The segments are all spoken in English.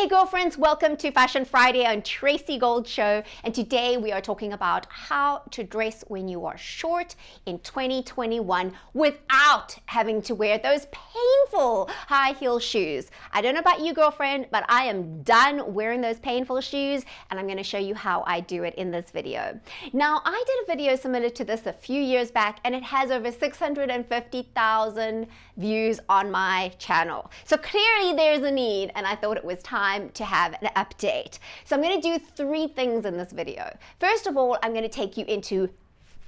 Hey girlfriends, welcome to Fashion Friday on Tracy Gold Show, and today we are talking about how to dress when you are short in 2021 without having to wear those painful high heel shoes. I don't know about you girlfriend, but I am done wearing those painful shoes, and I'm going to show you how I do it in this video. Now, I did a video similar to this a few years back, and it has over 650,000 views on my channel. So clearly there's a need, and I thought it was time to have an update. So I'm going to do three things in this video. First of all, I'm going to take you into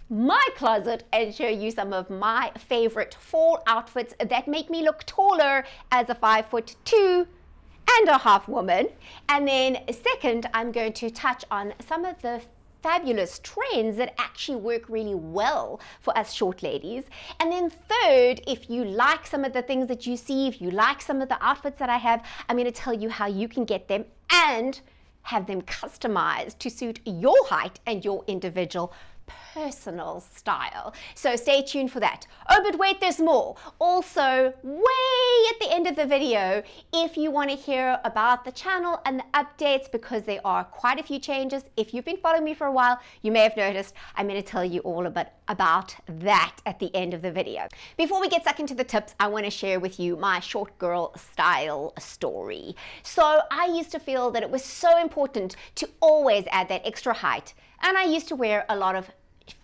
my closet and show you some of my favorite fall outfits that make me look taller as a 5'2.5" woman. And then second, I'm going to touch on some of the fabulous trends that actually work really well for us short ladies. And then third, if you like some of the things that you see, if you like some of the outfits that I have, I'm going to tell you how you can get them and have them customized to suit your height and your individual personal style. So stay tuned for that. Oh, but wait, there's more. Also, way at the end of the video, if you want to hear about the channel and the updates, because there are quite a few changes. If you've been following me for a while, you may have noticed I'm going to tell you all about that at the end of the video. Before we get stuck into the tips, I want to share with you my short girl style story. So I used to feel that it was so important to always add that extra height, and I used to wear a lot of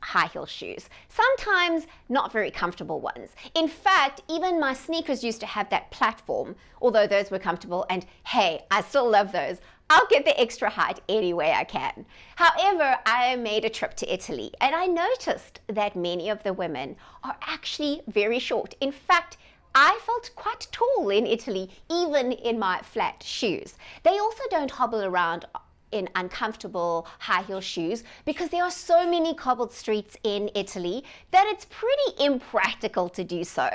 high heel shoes, sometimes not very comfortable ones. In fact, even my sneakers used to have that platform, although those were comfortable, and hey, I still love those. I'll get the extra height any way I can. However, I made a trip to Italy, and I noticed that many of the women are actually very short. In fact, I felt quite tall in Italy, even in my flat shoes. They also don't hobble around in uncomfortable high heel shoes because there are so many cobbled streets in Italy that it's pretty impractical to do so.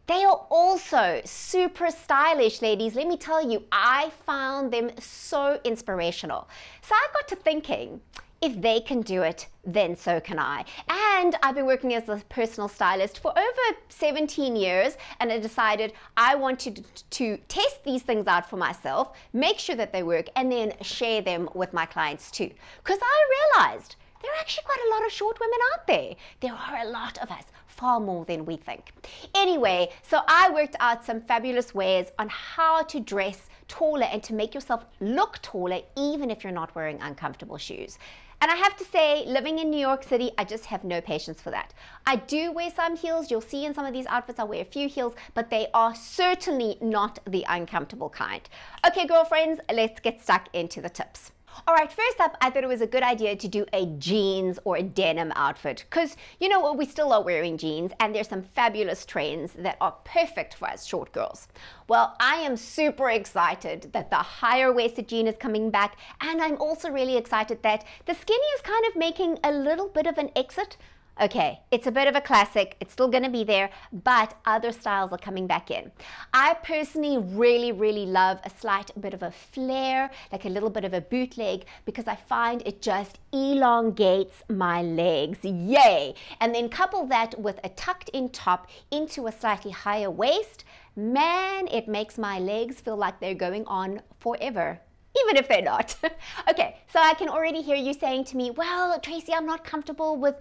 They are also super stylish, ladies. Let me tell you, I found them so inspirational. So I got to thinking, if they can do it, then so can I. And I've been working as a personal stylist for over 17 years, and I decided I wanted to test these things out for myself, make sure that they work, and then share them with my clients too. Because I realized there are actually quite a lot of short women out there. There are a lot of us, far more than we think. Anyway, so I worked out some fabulous ways on how to dress taller and to make yourself look taller even if you're not wearing uncomfortable shoes. And I have to say, living in New York City, I just have no patience for that. I do wear some heels. You'll see in some of these outfits, I wear a few heels, but they are certainly not the uncomfortable kind. Okay, girlfriends, let's get stuck into the tips. All right, first up, I thought it was a good idea to do a jeans or a denim outfit because, you know what, we still are wearing jeans and there's some fabulous trends that are perfect for us short girls. Well, I am super excited that the higher waisted jean is coming back, and I'm also really excited that the skinny is kind of making a little bit of an exit. Okay, it's a bit of a classic, it's still going to be there, but other styles are coming back in. I personally really love a slight bit of a flare, like a little bit of a bootleg, because I find it just elongates my legs. Yay! And then couple that with a tucked in top into a slightly higher waist. Man, it makes my legs feel like they're going on forever, even if they're not. Okay, so I can already hear you saying to me, well, Tracy, I'm not comfortable with,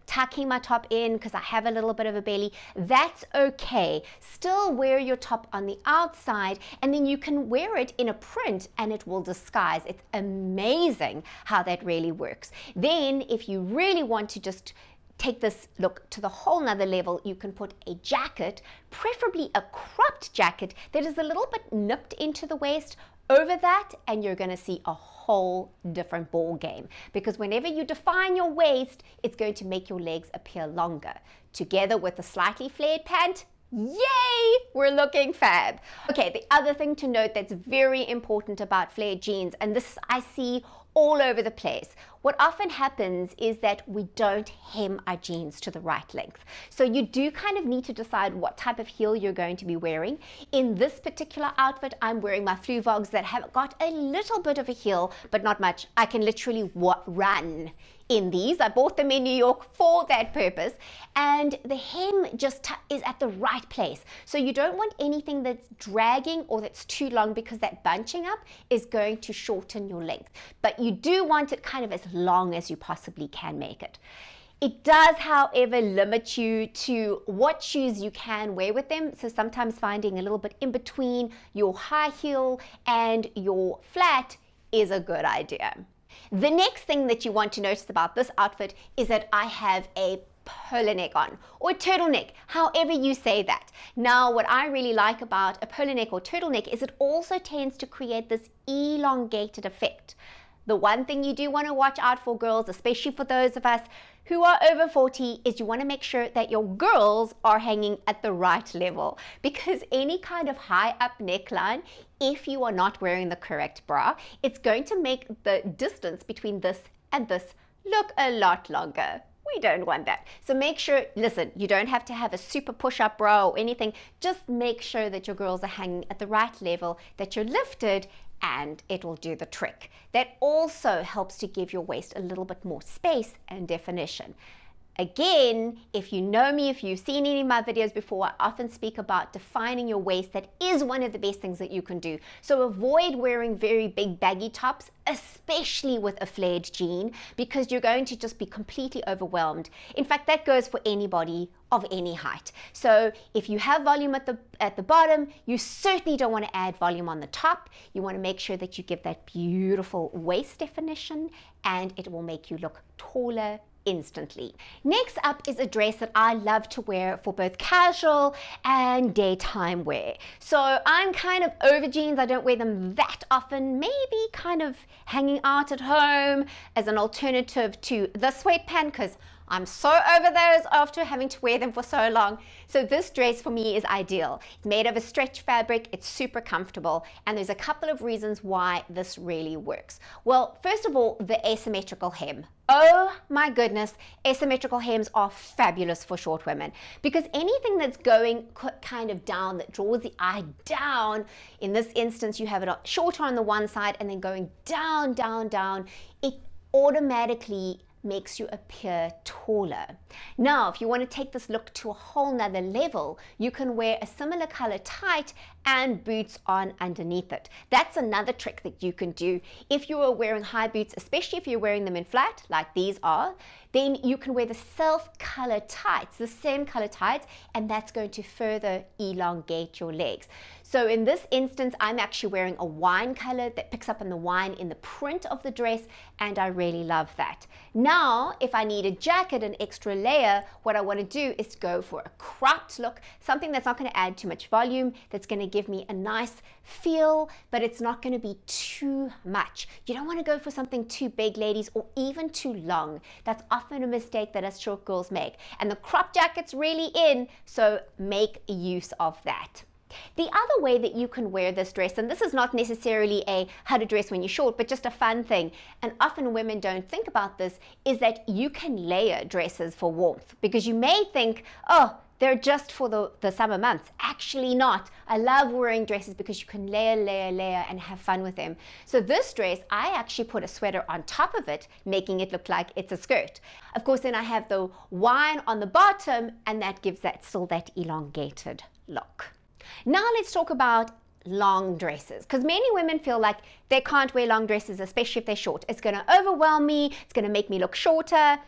tucking my top in because I have a little bit of a belly. That's okay. Still wear your top on the outside, and then you can wear it in a print and it will disguise. It's amazing how that really works. Then if you really want to just take this look to the whole nother level, you can put a jacket, preferably a cropped jacket that is a little bit nipped into the waist over that, and you're going to see a whole different ball game, because whenever you define your waist, it's going to make your legs appear longer. Together with a slightly flared pant, yay, we're looking fab. Okay, the other thing to note that's very important about flared jeans, and this I see all over the place. What often happens is that we don't hem our jeans to the right length. So you do kind of need to decide what type of heel you're going to be wearing. In this particular outfit, I'm wearing my Fluvogs that have got a little bit of a heel, but not much. I can literally run in these. I bought them in New York for that purpose, and the hem just is at the right place. So you don't want anything that's dragging or that's too long, because that bunching up is going to shorten your length. But you do want it kind of as long as you possibly can make it. It does, however, limit you to what shoes you can wear with them. So sometimes finding a little bit in between your high heel and your flat is a good idea. The next thing that you want to notice about this outfit is that I have a polo neck on, or turtleneck, however you say that. Now, what I really like about a polo neck or turtleneck is it also tends to create this elongated effect. The one thing you do want to watch out for, girls, especially for those of us who are over 40, is you want to make sure that your girls are hanging at the right level, because any kind of high up neckline, if you are not wearing the correct bra, it's going to make the distance between this and this look a lot longer. We don't want that. So make sure, listen, you don't have to have a super push-up bra or anything. Just make sure that your girls are hanging at the right level, that you're lifted, and it will do the trick. That also helps to give your waist a little bit more space and definition. Again, if you know me, if you've seen any of my videos before, I often speak about defining your waist. That is one of the best things that you can do. So avoid wearing very big baggy tops, especially with a flared jean, because you're going to just be completely overwhelmed. In fact, that goes for anybody of any height. So if you have volume at the bottom, you certainly don't want to add volume on the top. You want to make sure that you give that beautiful waist definition, and it will make you look taller instantly. Next up is a dress that I love to wear for both casual and daytime wear. So I'm kind of over jeans. I don't wear them that often, maybe kind of hanging out at home as an alternative to the sweatpant, because I'm so over those after having to wear them for so long. So this dress for me is ideal. It's made of a stretch fabric, it's super comfortable, and there's a couple of reasons why this really works. Well, first of all, the asymmetrical hem. Oh my goodness, asymmetrical hems are fabulous for short women, because anything that's going kind of down, that draws the eye down, in this instance you have it shorter on the one side and then going down, down, down, it automatically makes you appear taller. Now, if you want to take this look to a whole nother level, you can wear a similar color tight and boots on underneath it. That's another trick that you can do. If you are wearing high boots, especially if you're wearing them in flat, like these are, then you can wear the self-color tights, the same color tights, and that's going to further elongate your legs. So in this instance, I'm actually wearing a wine color that picks up on the wine in the print of the dress, and I really love that. Now, if I need a jacket, an extra layer, what I want to do is go for a cropped look, something that's not going to add too much volume, that's going to give me a nice feel, but it's not going to be too much. You don't want to go for something too big, ladies, or even too long. That's often a mistake that us short girls make. And the crop jacket's really in, so make use of that. The other way that you can wear this dress, and this is not necessarily a how to dress when you're short, but just a fun thing, and often women don't think about this, is that you can layer dresses for warmth, because you may think, oh, they're just for the summer months. Actually not. I love wearing dresses because you can layer, layer, layer and have fun with them. So this dress, I actually put a sweater on top of it, making it look like it's a skirt. Of course, then I have the wine on the bottom, and that gives that still that elongated look. Now let's talk about long dresses, because many women feel like they can't wear long dresses, especially if they're short. It's going to overwhelm me. It's going to make me look shorter.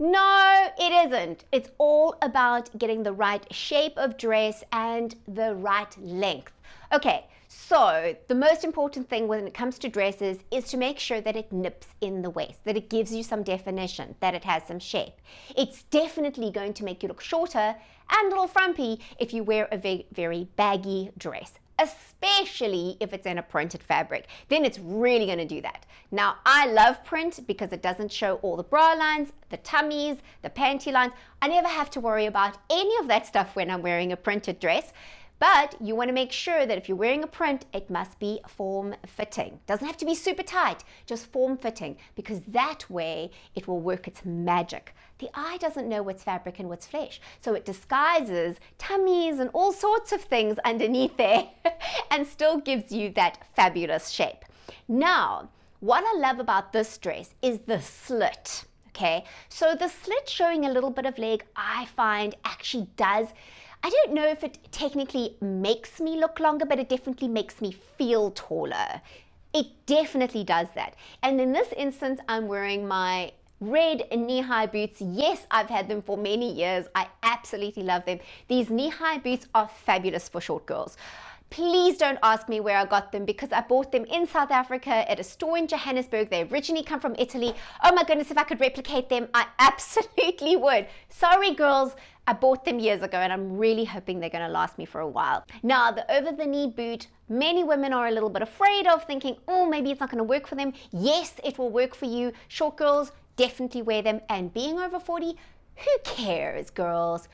No, it isn't. It's all about getting the right shape of dress and the right length. Okay, so the most important thing when it comes to dresses is to make sure that it nips in the waist, that it gives you some definition, that it has some shape. It's definitely going to make you look shorter and a little frumpy if you wear a very baggy dress, especially if it's in a printed fabric. Then it's really going to do that. Now, I love print because it doesn't show all the bra lines, the tummies, the panty lines. I never have to worry about any of that stuff when I'm wearing a printed dress. But you want to make sure that if you're wearing a print, it must be form-fitting. Doesn't have to be super tight, just form-fitting, because that way it will work its magic. The eye doesn't know what's fabric and what's flesh, so it disguises tummies and all sorts of things underneath there and still gives you that fabulous shape. Now, what I love about this dress is the slit. Okay, so the slit showing a little bit of leg, I find actually does, I don't know if it technically makes me look longer, but it definitely makes me feel taller. It definitely does that. And in this instance, I'm wearing my red knee-high boots. Yes, I've had them for many years. I absolutely love them. These knee-high boots are fabulous for short girls. Please don't ask me where I got them, because I bought them in South Africa at a store in Johannesburg. They originally come from Italy. Oh my goodness, if I could replicate them, I absolutely would. Sorry girls, I bought them years ago and I'm really hoping they're gonna last me for a while. Now, the over-the-knee boot, many women are a little bit afraid of, thinking, oh, maybe it's not gonna work for them. Yes, it will work for you. Short girls, definitely wear them. And being over 40, who cares, girls?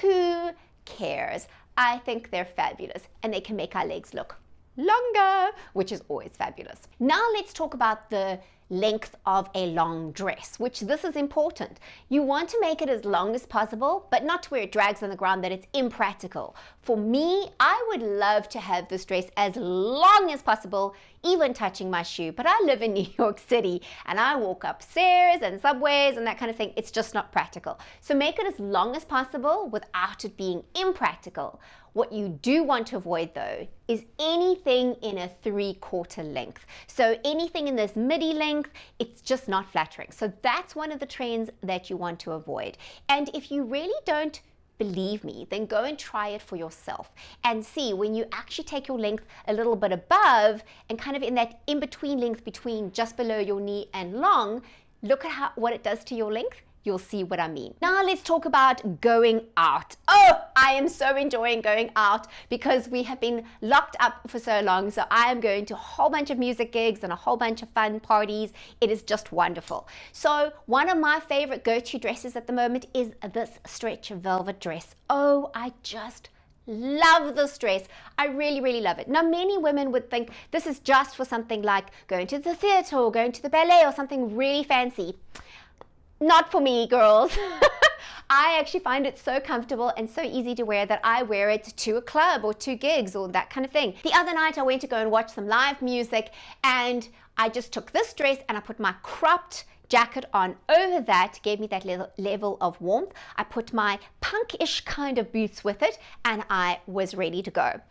Who cares? I think they're fabulous and they can make our legs look longer, which is always fabulous. Now let's talk about the length of a long dress, which this is important. You want to make it as long as possible, but not to where it drags on the ground that it's impractical. For me, I would love to have this dress as long as possible, even touching my shoe, but I live in New York City and I walk upstairs and subways and that kind of thing. It's just not practical. So make it as long as possible without it being impractical. What you do want to avoid though is anything in a 3/4 length. So anything in this midi length, it's just not flattering. So that's one of the trends that you want to avoid. And if you really don't believe me, then go and try it for yourself and see when you actually take your length a little bit above and kind of in that in-between length between just below your knee and long, look at what it does to your length. You'll see what I mean. Now let's talk about going out. Oh, I am so enjoying going out because we have been locked up for so long. So I am going to a whole bunch of music gigs and a whole bunch of fun parties. It is just wonderful. So one of my favorite go-to dresses at the moment is this stretch velvet dress. Oh, I just love this dress. I really, really love it. Now, many women would think this is just for something like going to the theater or going to the ballet or something really fancy. Not for me, girls. I actually find it so comfortable and so easy to wear that I wear it to a club or to gigs or that kind of thing. The other night I went to go and watch some live music and I just took this dress and I put my cropped jacket on over that, gave me that level of warmth. I put my punk-ish kind of boots with it and I was ready to go.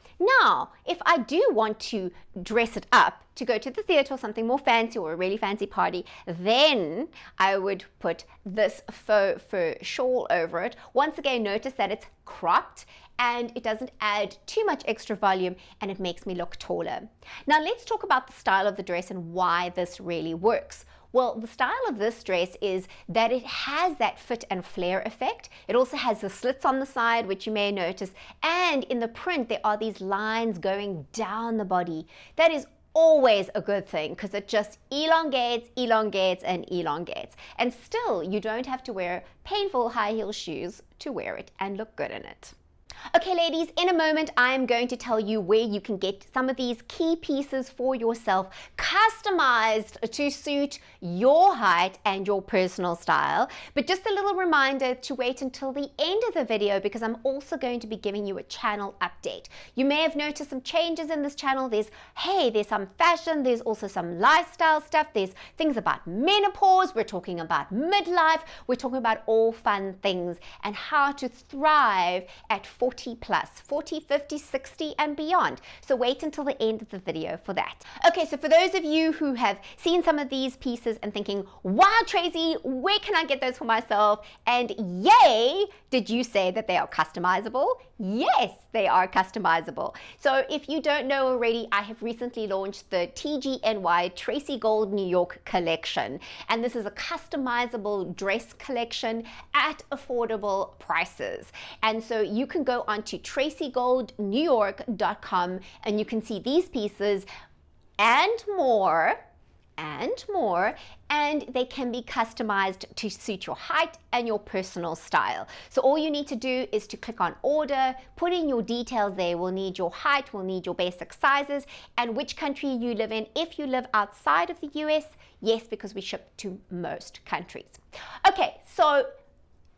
Now, if I do want to dress it up to go to the theater or something more fancy or a really fancy party, then I would put this faux fur shawl over it. Once again, notice that it's cropped and it doesn't add too much extra volume and it makes me look taller. Now let's talk about the style of the dress and why this really works. Well, the style of this dress is that it has that fit and flare effect. It also has the slits on the side, which you may notice, and in the print there are these lines going down the body. That is always a good thing because it just elongates, elongates, and elongates. And still, you don't have to wear painful high heel shoes to wear it and look good in it. Okay, ladies, in a moment, I'm going to tell you where you can get some of these key pieces for yourself, customized to suit your height and your personal style. But just a little reminder to wait until the end of the video because I'm also going to be giving you a channel update. You may have noticed some changes in this channel. There's some fashion, there's also some lifestyle stuff, there's things about menopause, we're talking about midlife, we're talking about all fun things and how to thrive at 40 plus, 40, 50, 60 and beyond. So wait until the end of the video for that. Okay, so for those of you who have seen some of these pieces and thinking, wow, Tracy, where can I get those for myself? And yay, did you say that they are customizable? Yes, they are customizable. So if you don't know already, I have recently launched the TGNY Tracy Gold New York collection. And this is a customizable dress collection at affordable prices. And so you can go onto tracygoldnewyork.com and you can see these pieces and more and more, and they can be customized to suit your height and your personal style. So all you need to do is to click on order, put in your details there. We'll need your height, we'll need your basic sizes, and which country you live in. If you live outside of the US, yes, because we ship to most countries. Okay, so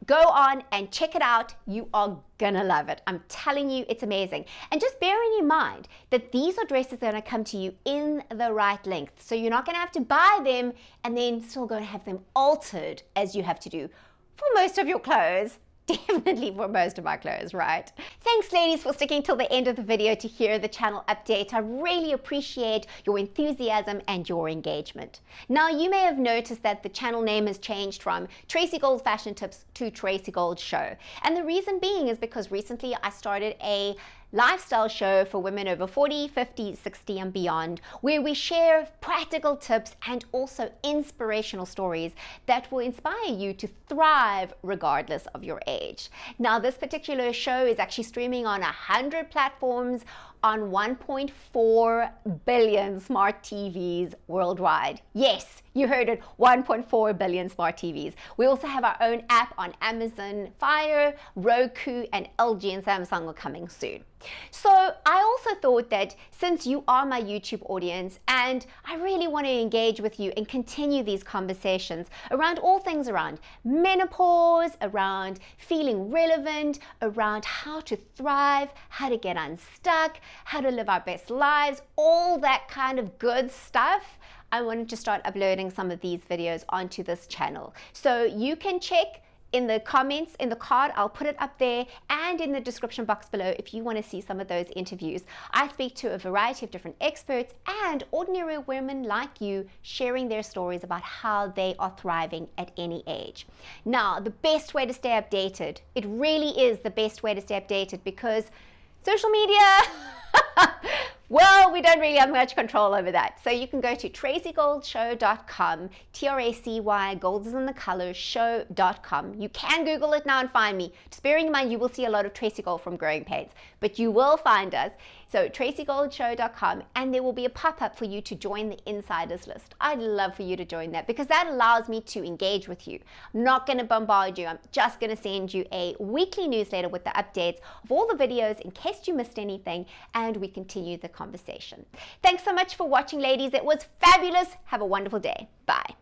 go on and check it out. You are gonna love it. I'm telling you, it's amazing. And just bearing in mind that these are dresses that are gonna come to you in the right length. So you're not gonna have to buy them and then still go and have them altered as you have to do for most of your clothes. Definitely for most of my clothes, right? Thanks, ladies, for sticking till the end of the video to hear the channel update. I really appreciate your enthusiasm and your engagement. Now, you may have noticed that the channel name has changed from Tracy Gold Fashion Tips to Tracy Gold Show. And the reason being is because recently I started a lifestyle show for women over 40, 50, 60 and beyond, where we share practical tips and also inspirational stories that will inspire you to thrive regardless of your age. Now, this particular show is actually streaming on 100 platforms on 1.4 billion smart TVs worldwide. Yes, you heard it, 1.4 billion smart TVs. We also have our own app on Amazon Fire, Roku, and LG and Samsung are coming soon. So I also thought that since you are my YouTube audience and I really want to engage with you and continue these conversations around all things around menopause, around feeling relevant, around how to thrive, how to get unstuck, how to live our best lives, all that kind of good stuff, I wanted to start uploading some of these videos onto this channel. So you can check in the comments, in the card, I'll put it up there, and in the description box below if you want to see some of those interviews. I speak to a variety of different experts and ordinary women like you sharing their stories about how they are thriving at any age. Now, the best way to stay updated, it really is the best way to stay updated because social media, well, we don't really have much control over that. So you can go to tracygoldshow.com, T-R-A-C-Y, gold is in the color, show.com. You can Google it now and find me. Just bearing in mind, you will see a lot of Tracy Gold from Growing Pains, but you will find us. So tracygoldshow.com, and there will be a pop-up for you to join the insiders list. I'd love for you to join that because that allows me to engage with you. I'm not going to bombard you. I'm just going to send you a weekly newsletter with the updates of all the videos in case you missed anything, and we continue the conversation. Thanks so much for watching, ladies. It was fabulous. Have a wonderful day. Bye.